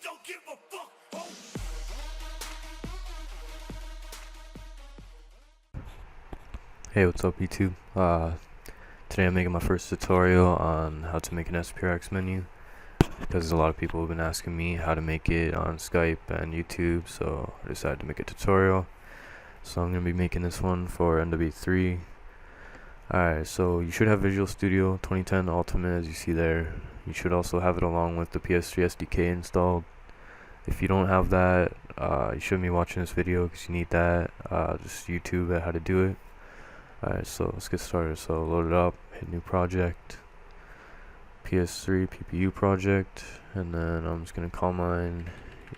don't give a fuck. Oh. Hey, what's up YouTube? Today I'm making my first tutorial on how to make an SPRX menu, because a lot of people have been asking me how to make it on Skype and YouTube, so I decided to make a tutorial. So I'm going to be making this one for NW3. Alright, so you should have Visual Studio 2010 Ultimate, as you see there. You should also have it along with the PS3 SDK installed. If you don't have that, you shouldn't be watching this video because you need that. Just YouTube how to do it. Alright, so let's get started. So load it up, hit new project, PS3 PPU project, and then I'm just gonna call mine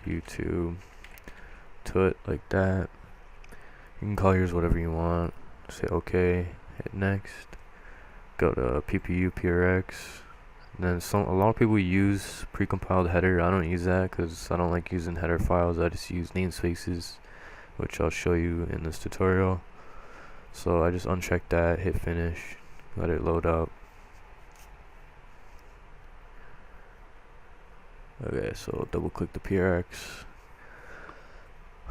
YouTube to it like that. You can call yours whatever you want. Say OK, hit next, go to PPU PRX. And then a lot of people use precompiled header. I don't use that because I don't like using header files. I just use namespaces, which I'll show you in this tutorial. So I just uncheck that, hit finish, let it load up. Okay, so double click the PRX.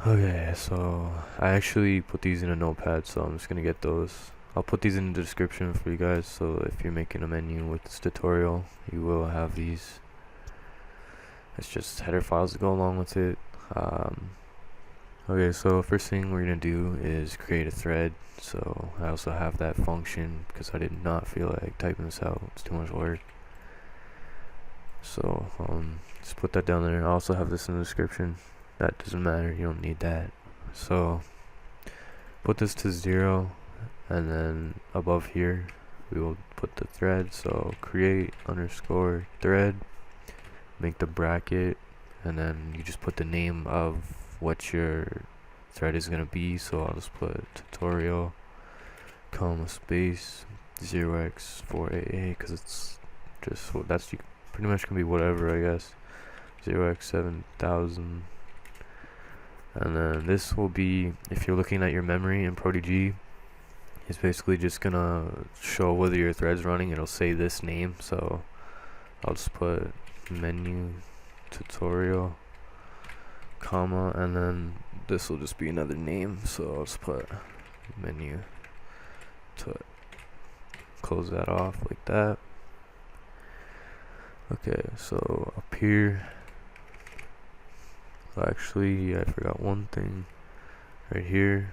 Okay, so I actually put these in a notepad, so I'm just gonna get those. I'll put these in the description for you guys, so if you're making a menu with this tutorial, you will have these. It's just header files to go along with it. Okay, so first thing we're gonna do is create a thread. So I also have that function because I did not feel like typing this out. It's too much work. So just put that down there. I also have this in the description. That doesn't matter. You don't need that. So put this to 0, and then above here we will put the thread. So create underscore thread. Make the bracket, and then you just put the name of what your thread is gonna be. So I'll just put tutorial comma space 0x4AA because it's just that's pretty much gonna be whatever, I guess. 0x7000, and then this will be, if you're looking at your memory in Prodigy, it's basically just gonna show whether your thread's running. It'll say this name, so I'll just put menu tutorial comma, and then this will just be another name, so I'll just put menu to close that off like that. Okay, so up here, actually I forgot one thing right here.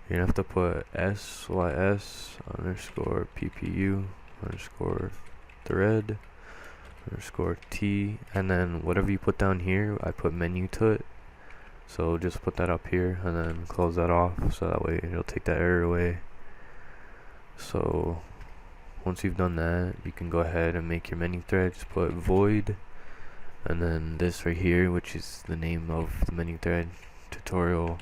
You're gonna have to put sys underscore PPU underscore thread underscore T, and then whatever you put down here, I put menu to it. So just put that up here and then close that off, so that way it'll take that error away. So once you've done that, you can go ahead and make your menu thread. Just put void, and then this right here, which is the name of the menu thread, tutorial.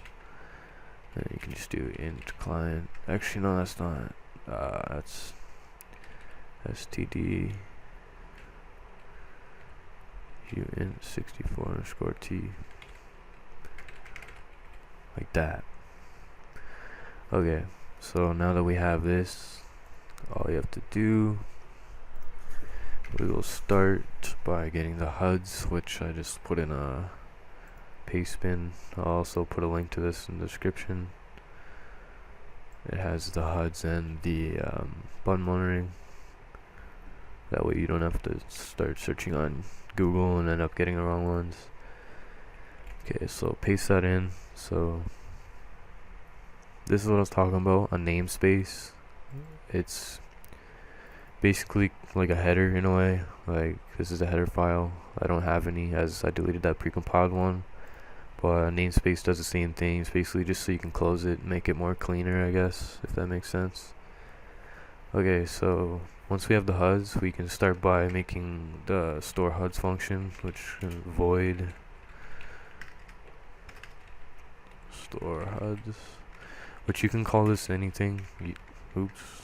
And you can just do int client. Actually, no, that's not. That's std int 64 underscore t, like that. Okay, so now that we have this, all you have to do, we will start by getting the HUDs, which I just put in a paste bin. I'll also put a link to this in the description. It has the HUDs and the button monitoring. That way you don't have to start searching on Google and end up getting the wrong ones. Okay, so paste that in. So this is what I was talking about, a namespace. It's basically like a header in a way. Like, this is a header file. I don't have any, as I deleted that precompiled one. But a namespace does the same thing. It's basically just so you can close it, make it more cleaner, I guess, if that makes sense. Okay, so once we have the HUDs, we can start by making the store HUDs function, which is void store HUDs, which you can call this anything. Oops.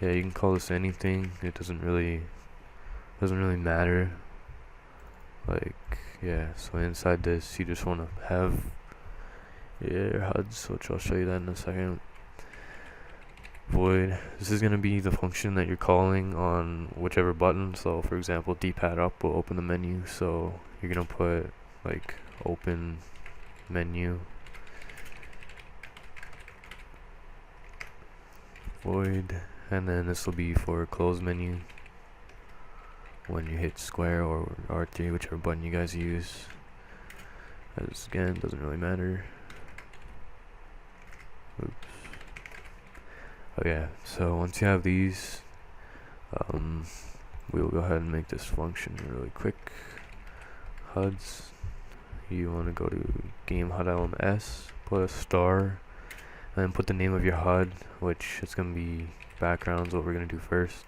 Yeah, you can call this anything. It doesn't really matter. Like, yeah. So inside this, you just want to have your HUDs, which I'll show you that in a second. void. This is going to be the function that you're calling on whichever button. So for example, D-pad up will open the menu, so you're going to put like open menu void, and then this will be for close menu when you hit square or R3, whichever button you guys use. As again, doesn't really matter. Oops. Okay, so once you have these, we'll go ahead and make this function really quick. HUDs, you want to go to game HUD element S, put a star, and then put the name of your HUD, which is going to be backgrounds, what we're going to do first.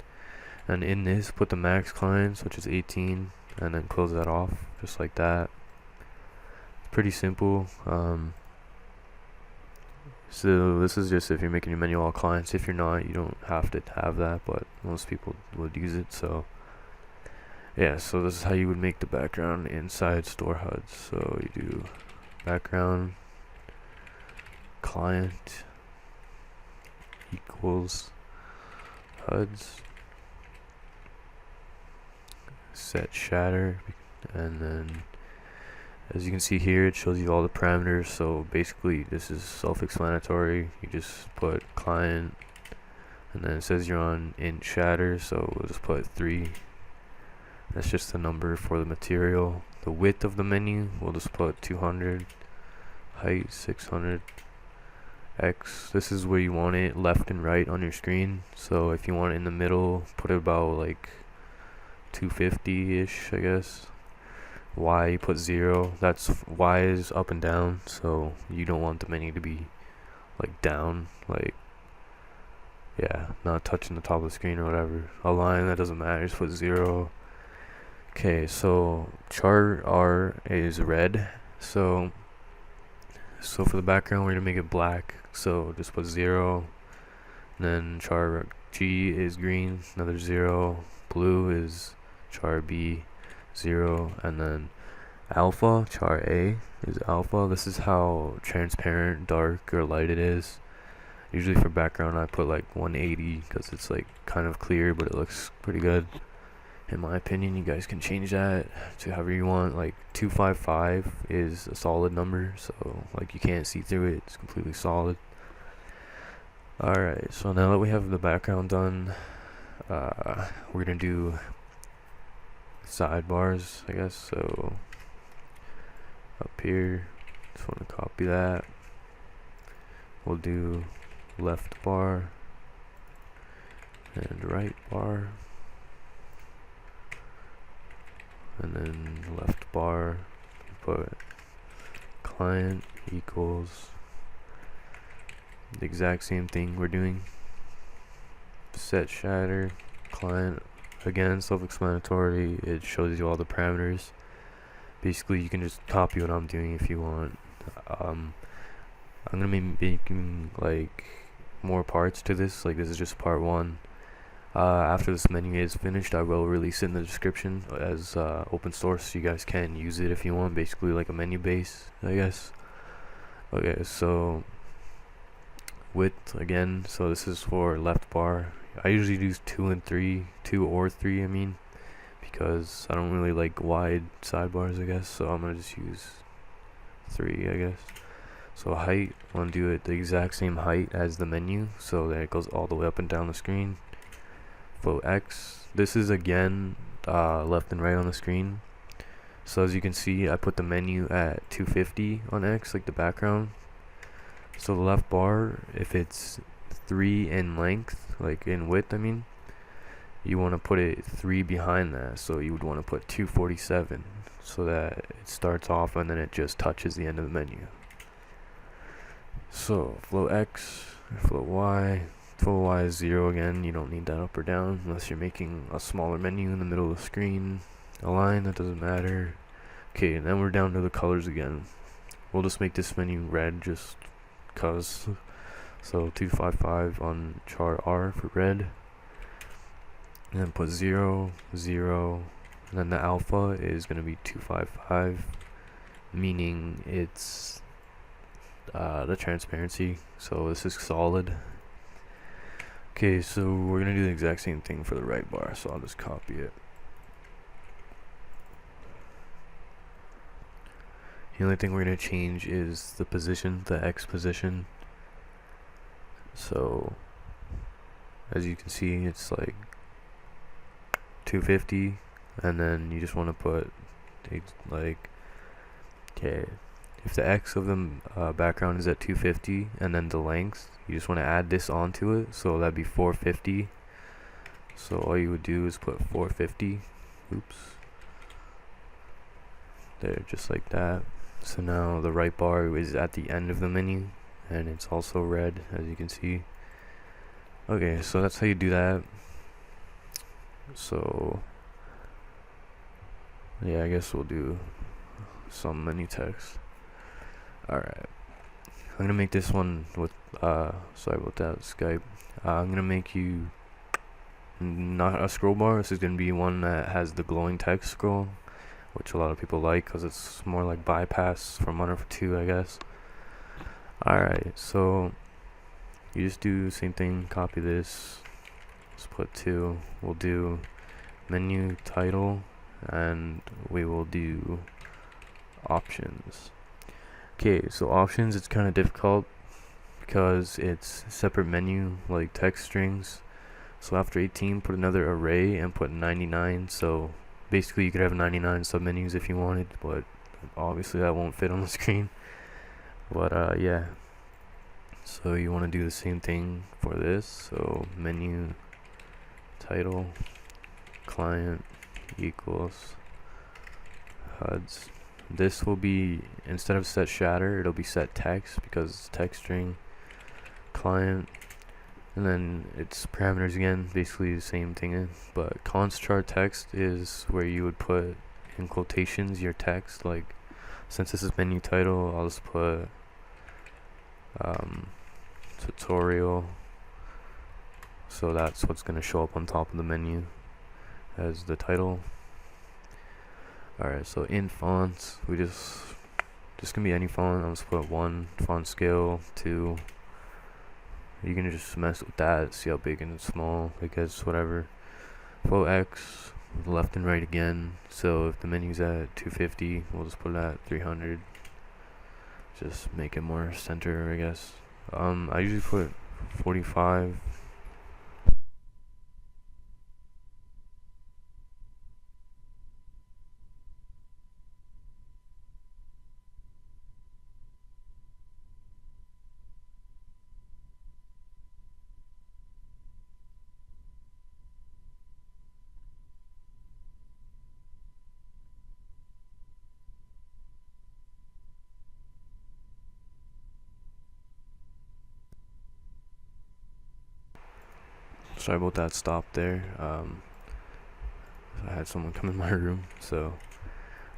And in this, put the max clients, which is 18, and then close that off, just like that. It's pretty simple. So this is just if you're making your menu all clients. If you're not, you don't have to have that, but most people would use it. So yeah, so this is how you would make the background inside store HUDs. So you do background client equals HUDs, set shader, and then as you can see here, it shows you all the parameters. So basically this is self-explanatory. You just put client, and then it says you're on int shader, so we'll just put 3. That's just the number for the material. The width of the menu, we'll just put 200. Height 600. X, this is where you want it, left and right on your screen. So if you want it in the middle, put it about like 250-ish, I guess. Y, you put 0. That's Y is up and down, so you don't want the menu to be like down, like, yeah, not touching the top of the screen or whatever. Align, that doesn't matter, just put 0. Okay, so char R is red, so for the background we're gonna make it black, so just put 0. And then char G is green, another 0. Blue is char B, 0. And then alpha, char A is alpha. This is how transparent, dark, or light it is. Usually for background I put like 180 because it's like kind of clear, but it looks pretty good in my opinion. You guys can change that to however you want. Like 255 is a solid number, so like you can't see through it, it's completely solid. Alright, so now that we have the background done, we're gonna do sidebars, I guess. So up here, just want to copy that. We'll do left bar and right bar, and then left bar, put client equals the exact same thing we're doing. Set shader, client, again self-explanatory. It shows you all the parameters. Basically you can just copy what I'm doing if you want. I'm gonna be making like more parts to this, like this is just part 1. After this menu is finished, I will release it in the description as open source, so you guys can use it if you want. Basically like a menu base, I guess. Okay, so width again, so this is for left bar. I usually use 2 or 3, I mean, because I don't really like wide sidebars, I guess, so I'm gonna just use 3, I guess. So height, I want to do it the exact same height as the menu, so that it goes all the way up and down the screen. Float X, this is again left and right on the screen. So as you can see, I put the menu at 250 on X, like the background. So the left bar, if it's 3 in length, like in width I mean, you want to put it 3 behind that, so you would want to put 247, so that it starts off and then it just touches the end of the menu. So float X, float Y. Float Y is 0 again, you don't need that up or down unless you're making a smaller menu in the middle of the screen. Align, that doesn't matter. Okay, and then we're down to the colors again. We'll just make this menu red just cause. So 255 on char R for red, and then put 0, 0, and then the alpha is going to be 255, meaning it's the transparency, so this is solid. Okay, so we're gonna do the exact same thing for the right bar, so I'll just copy it. The only thing we're gonna change is the position, the X position. So as you can see, it's like 250, and then you just want to put like, okay, if the X of the background is at 250 and then the length, you just want to add this onto it, so that'd be 450. So all you would do is put 450, oops, there, just like that. So now the right bar is at the end of the menu, and it's also red, as you can see. Okay, so that's how you do that. So yeah, I guess we'll do some menu text. Alright, I'm gonna make this one with sorry about that, Skype. I'm gonna make you not a scroll bar. This is gonna be one that has the glowing text scroll, which a lot of people like because it's more like bypass from 1 over 2, I guess. Alright, so you just do the same thing, copy this, let's put 2, we'll do menu title, and we will do options. Okay, so options, it's kind of difficult because it's separate menu, like text strings. So after 18, put another array and put 99. So basically you could have 99 submenus if you wanted, but obviously that won't fit on the screen. But yeah, so you want to do the same thing for this. So menu title client equals HUDs. This will be, instead of set shatter, it'll be set text because it's text string client, and then its parameters again, basically the same thing. But const char text is where you would put in quotations your text. Like, since this is menu title, I'll just put tutorial, so that's what's going to show up on top of the menu as the title. Alright, so in fonts, we just gonna be any font. I'll just put 1, font scale 2. You can just mess with that, see how big and small it gets, whatever. Faux X, left and right again. So if the menu's at 250, we'll just put it at 300. Just make it more center, I guess. I usually put 45. Sorry about that stop there. I had someone come in my room. So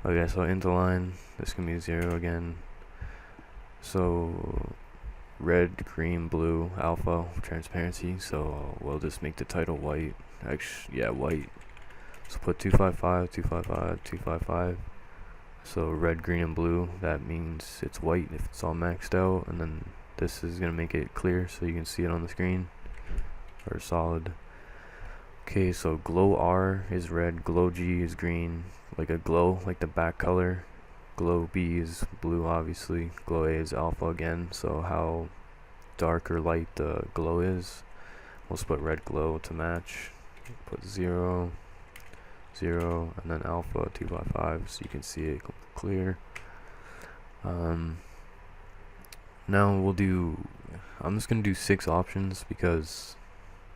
okay, so into line, this can be 0 again. So red, green, blue, alpha, transparency. So we'll just make the title white. Actually, yeah, white. So put 255, 255, 255. So red, green, and blue, that means it's white if it's all maxed out. And then this is gonna make it clear so you can see it on the screen, or solid. Okay, so glow R is red, glow G is green, like a glow, like the back color. Glow B is blue, obviously. Glow A is alpha again, so how dark or light the glow is. We'll put red glow to match. Put 0, 0, and then alpha 255 so you can see it clear. Now we'll do, I'm just gonna do 6 options because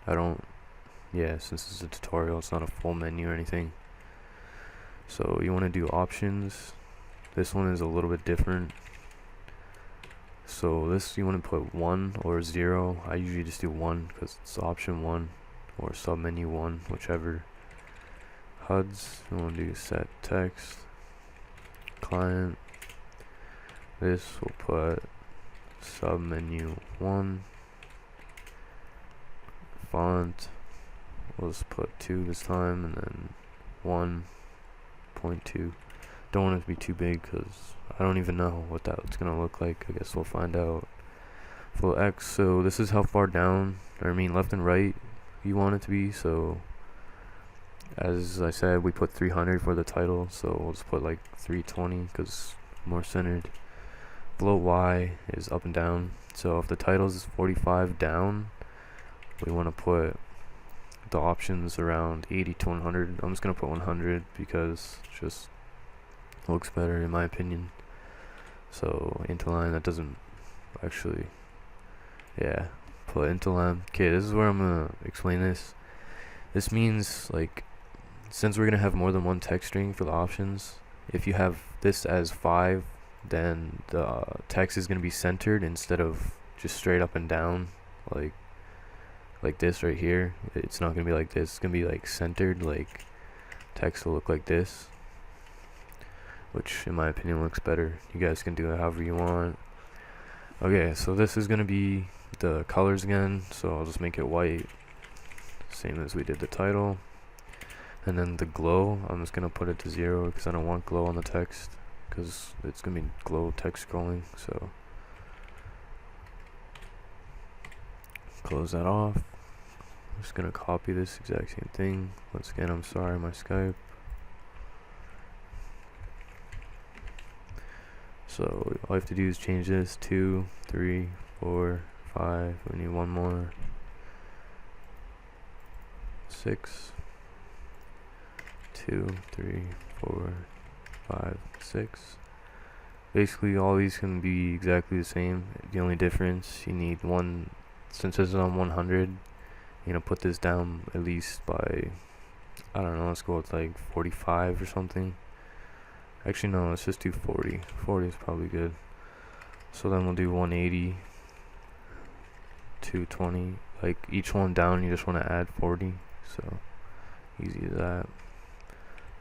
since this is a tutorial, it's not a full menu or anything. So you want to do options. This one is a little bit different. So this, you want to put 1 or 0. I usually just do 1 because it's option 1 or submenu 1, whichever. HUDs, you want to do set text client. This will put submenu 1. Font, we'll just put 2 this time, and then 1.2. Don't want it to be too big because I don't even know what that's gonna look like. I guess we'll find out. Float X, so this is how far down, or I mean left and right you want it to be. So as I said, we put 300 for the title, so we'll just put like 320 because more centered. Float Y is up and down, so if the title is 45 down, we want to put the options around 80 to 100. I'm just gonna put 100 because it just looks better in my opinion. So into line, that doesn't actually, yeah, put into line. Okay, this is where I'm gonna explain this. This means, like, since we're gonna have more than one text string for the options, if you have this as 5, then the text is gonna be centered instead of just straight up and down, like this right here. It's not gonna be like this. It's gonna be like centered. Like text will look like this, which in my opinion looks better. You guys can do it however you want. Okay, so this is gonna be the colors again, so I'll just make it white, same as we did the title. And then the glow, I'm just gonna put it to 0 because I don't want glow on the text, because it's gonna be glow text scrolling. So close that off. I'm just gonna copy this exact same thing. Once again, I'm sorry, my Skype. So all I have to do is change this 2, 3, 4, 5. We need one more. 6, 2, 3, 4, 5, 6. Basically, all these can be exactly the same. The only difference, you need one. Since this is on 100, you know, put this down at least by, I don't know, let's go with like 45 or something. Actually, no, let's just do 40. 40 is probably good. So then we'll do 180, 220. Like each one down, you just want to add 40. So easy as that.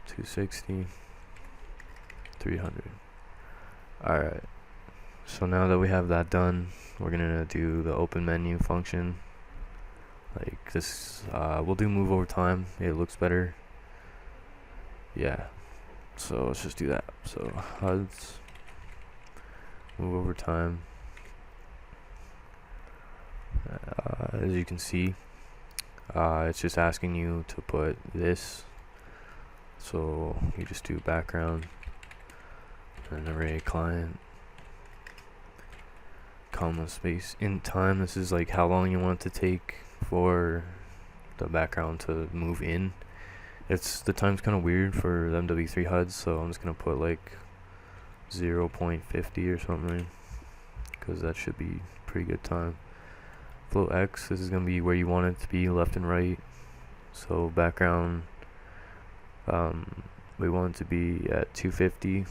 260, 300. Alright. So now that we have that done, we're gonna do the open menu function. Like this, we'll do move over time. It looks better. Yeah. So let's just do that. So HUDs, move over time. As you can see, it's just asking you to put this. So you just do background and array client, comma space in time. This is like how long you want it to take for the background to move in. It's the time's kind of weird for the MW3 HUDs, so I'm just gonna put like 0.50 or something, because that should be pretty good time. Float X, this is gonna be where you want it to be, left and right. So background, we want it to be at 250,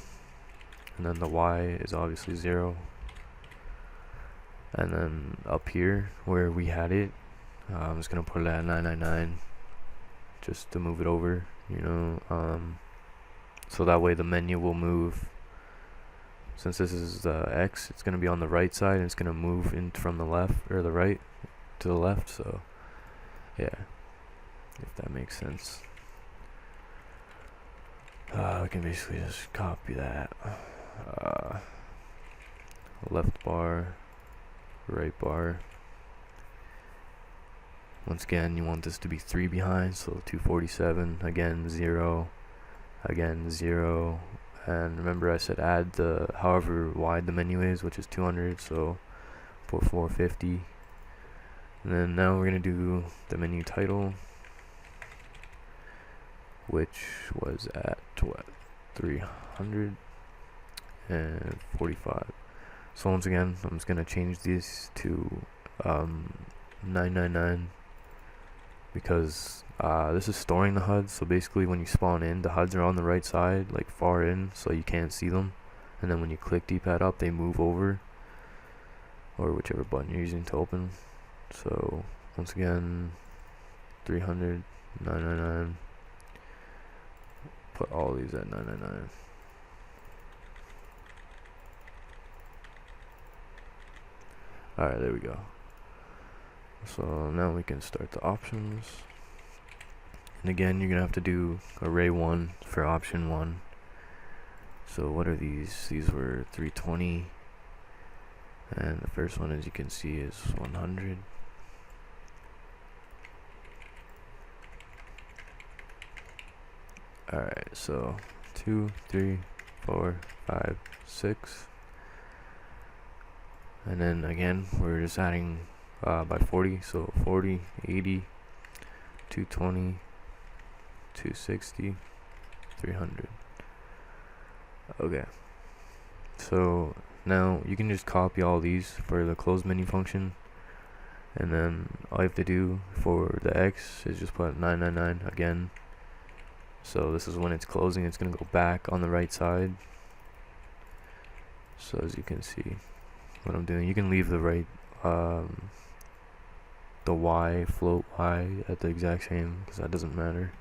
and then the Y is obviously 0. And then up here where we had it, I'm just gonna put it at 999, just to move it over, you know, so that way the menu will move. Since this is the X, it's gonna be on the right side, and it's gonna move in from the left, or the right to the left. So yeah, if that makes sense. We can basically just copy that. Left bar, right bar. Once again, you want this to be 3 behind, so 247, again 0, again 0. And remember, I said add the however wide the menu is, which is 200, so put 450. And then now we're gonna do the menu title, which was at what, 345. So once again, I'm just gonna change these to 999, because this is storing the HUDs. So basically, when you spawn in, the HUDs are on the right side, like far in, so you can't see them. And then when you click D-pad up, they move over, or whichever button you're using to open. So once again, 300, 999. Put all these at 999. Alright, there we go. So now we can start the options. And again, you're gonna have to do array 1 for option 1. So what are these? These were 320. And the first one, as you can see, is 100. Alright, so 2, 3, 4, 5, 6. And then again, we're just adding by 40. So 40, 80, 220, 260, 300. Okay. So now you can just copy all these for the close menu function. And then all you have to do for the X is just put 999 again. So this is when it's closing, it's going to go back on the right side. So as you can see what I'm doing, you can leave the right, the Y, float Y at the exact same, because that doesn't matter.